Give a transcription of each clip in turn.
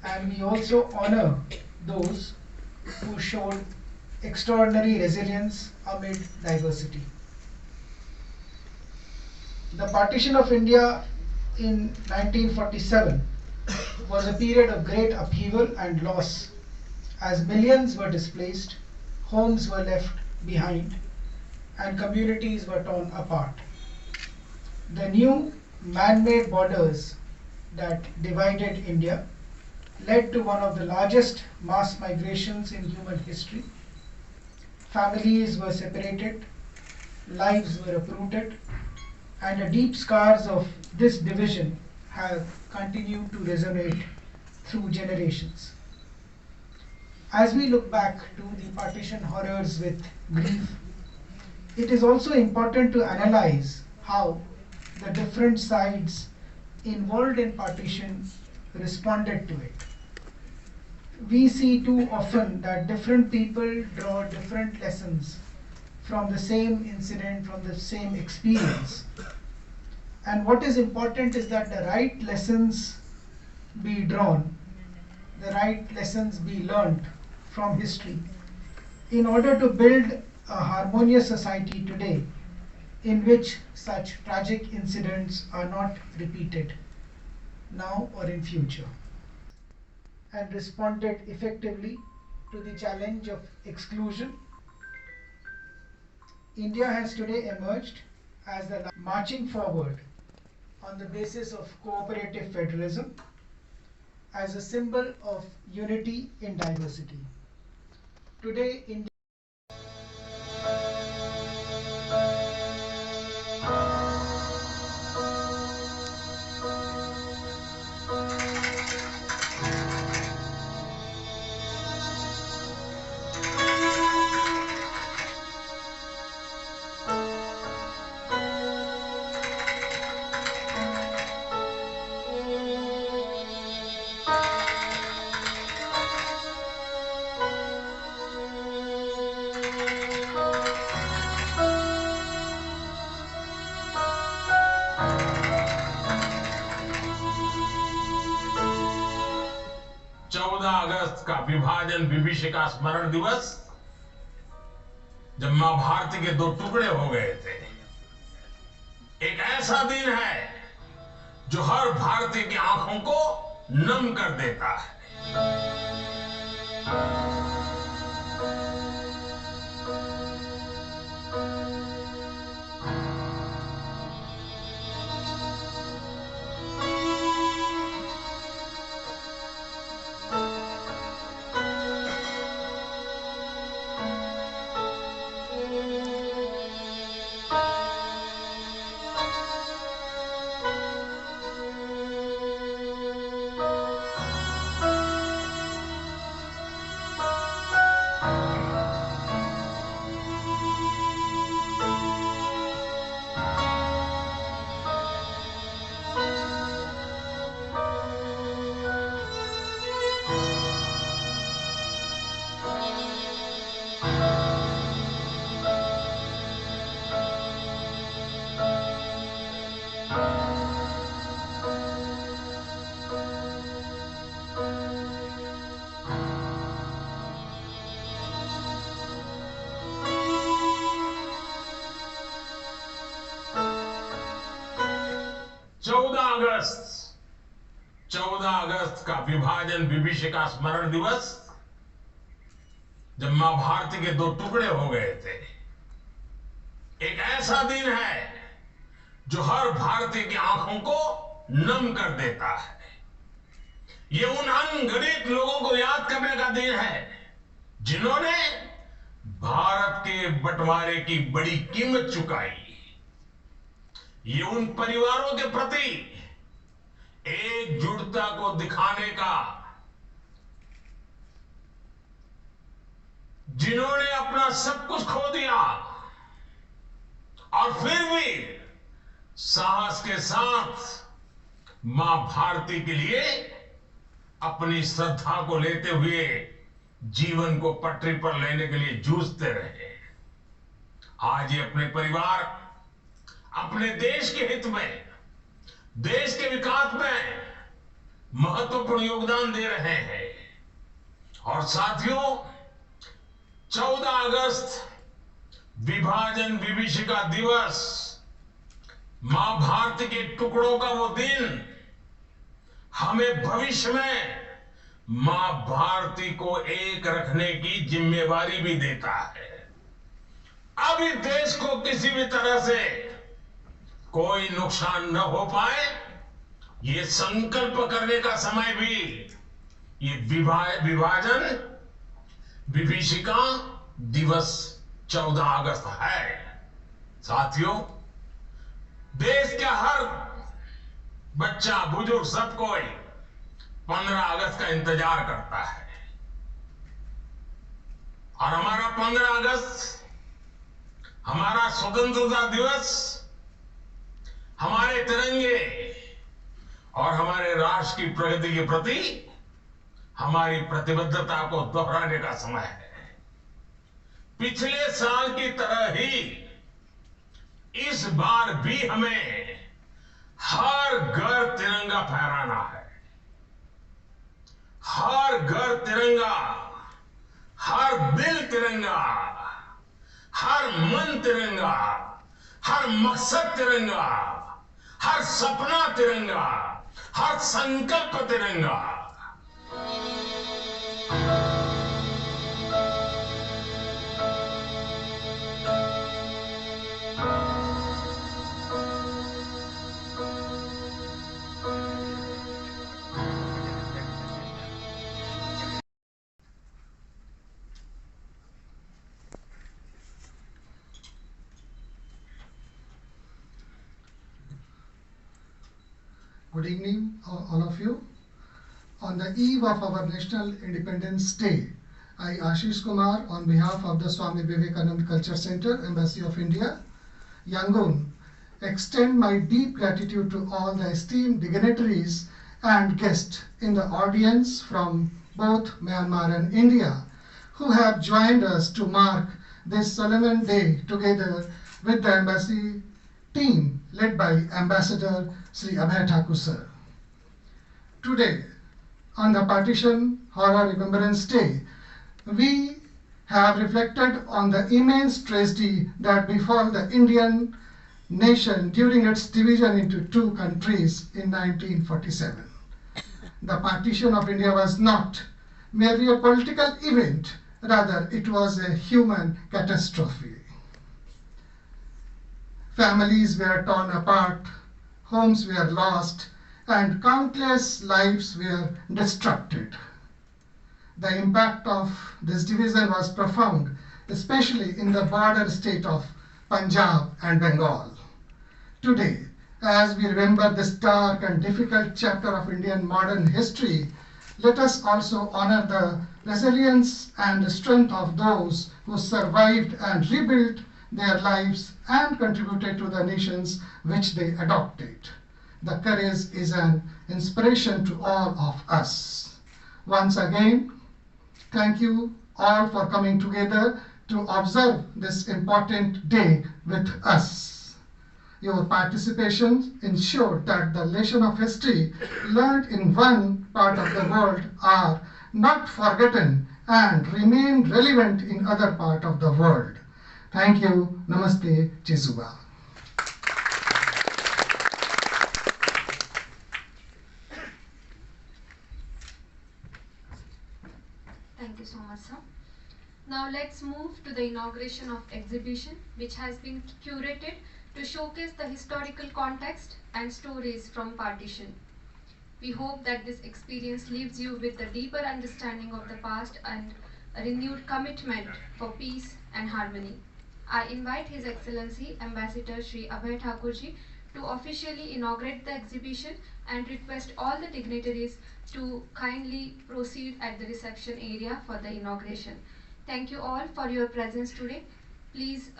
and we also honor those who showed extraordinary resilience amid diversity. The partition of India in 1947 was a period of great upheaval and loss as millions were displaced, homes were left behind, and communities were torn apart. The new man-made borders that divided India led to one of the largest mass migrations in human history. Families were separated, lives were uprooted, and the deep scars of this division have continued to resonate through generations. As we look back to the partition horrors with grief, it is also important to analyze how the different sides involved in partition responded to it. We see too often that different people draw different lessons from the same incident, from the same experience. And what is important is that the right lessons be drawn, the right lessons be learned from history in order to build a harmonious society today in which such tragic incidents are not repeated now or in future, and responded effectively to the challenge of exclusion. India has today emerged as the marching forward on the basis of cooperative federalism as a symbol of unity in diversity. Today, India अगस्त का विभाजन विभीषिका स्मरण दिवस, जब मां भारती के दो टुकड़े हो गए थे, एक ऐसा दिन है जो हर भारतीय की आंखों को नम कर देता है। चौदह अगस्त का विभाजन विभीषिका स्मरण दिवस, जब मां भारती के दो टुकड़े हो गए थे, एक ऐसा दिन है जो हर भारतीय की आंखों को नम कर देता है। ये उन अनगिनत लोगों को याद करने का दिन है जिन्होंने भारत के बंटवारे की बड़ी कीमत चुकाई। ये उन परिवारों के प्रति एकजुटता को दिखाने का, जिन्होंने अपना सब कुछ खो दिया और फिर भी साहस के साथ मां भारती के लिए अपनी श्रद्धा को लेते हुए जीवन को पटरी पर लेने के लिए जूझते रहे। आज ये अपने परिवार, अपने देश के हित में, देश के विकास में महत्वपूर्ण योगदान दे रहे हैं। और साथियों, 14 अगस्त विभाजन विभीषिका दिवस, मां भारती के टुकड़ों का वो दिन हमें भविष्य में मां भारती को एक रखने की जिम्मेवारी भी देता है। अब इस देश को किसी भी तरह से कोई नुकसान न हो पाए, ये संकल्प करने का समय भी ये विभाजन विभीषिका दिवस 14 अगस्त है। साथियों, देश का हर बच्चा बुजुर्ग सब कोई 15 अगस्त का इंतजार करता है। और हमारा 15 अगस्त, हमारा स्वतंत्रता दिवस, हमारे तिरंगे और हमारे राष्ट्र की प्रगति के प्रति हमारी प्रतिबद्धता को दोहराने का समय है। पिछले साल की तरह ही इस बार भी हमें हर घर तिरंगा फहराना है। हर घर तिरंगा, हर दिल तिरंगा, हर मन तिरंगा, हर मकसद तिरंगा, हर सपना तिरंगा, हर संकल्प तिरंगा। Good evening, all of you. On the eve of our National Independence Day, I, Ashish Kumar, on behalf of the Swami Vivekanand Culture Center, Embassy of India, Yangon, extend my deep gratitude to all the esteemed dignitaries and guests in the audience from both Myanmar and India who have joined us to mark this solemn day together with the embassy team led by Ambassador Sri Abhay Thakur sir. Today, on the Partition Horror Remembrance Day, we have reflected on the immense tragedy that befell the Indian nation during its division into two countries in 1947. The partition of India was not merely a political event, rather it was a human catastrophe. Families were torn apart, homes were lost, and countless lives were destructed. The impact of this division was profound, especially in the border state of Punjab and Bengal. Today, as we remember this dark and difficult chapter of Indian modern history, let us also honor the resilience and strength of those who survived and rebuilt their lives and contributed to the nations which they adopted. The courage is an inspiration to all of us. Once again, thank you all for coming together to observe this important day with us. Your participation ensured that the lesson of history learned in one part of the world are not forgotten and remain relevant in other part of the world. Thank you. Namaste. Jesuba. Thank you so much, sir. Now let's move to the inauguration of exhibition, which has been curated to showcase the historical context and stories from partition. We hope that this experience leaves you with a deeper understanding of the past and a renewed commitment for peace and harmony. I invite His Excellency Ambassador Sri Abhay Thakurji to officially inaugurate the exhibition and request all the dignitaries to kindly proceed at the reception area for the inauguration. Thank you all for your presence today. Please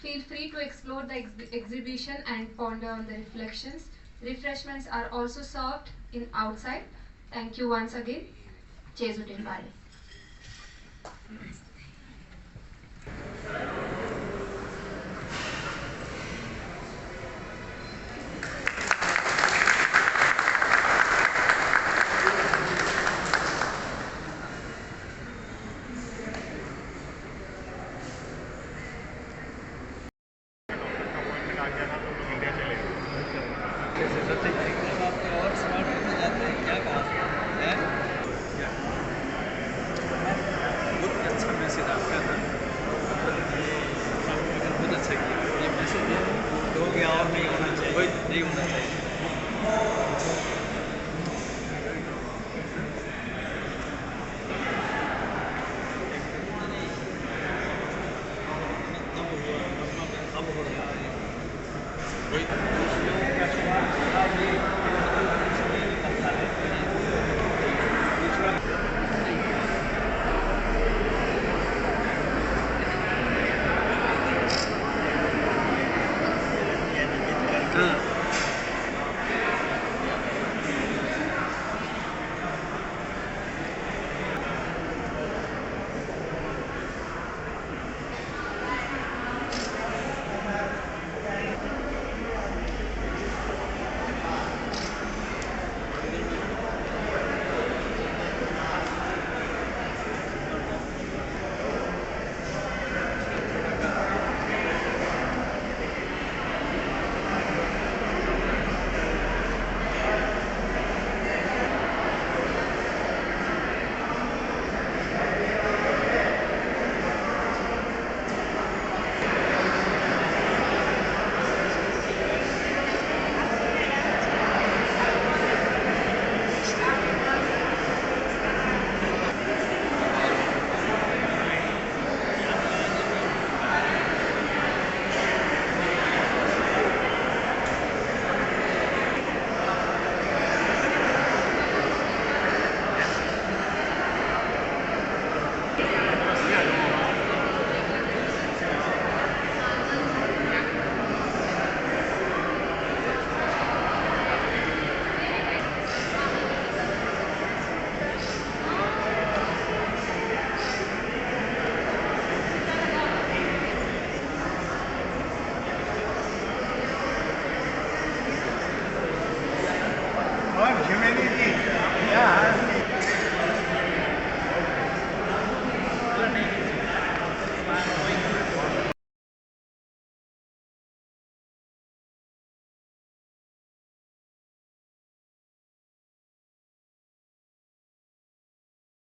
feel free to explore the exhibition and ponder on the reflections. Refreshments are also served in outside. Thank you once again. Chezu Timbale.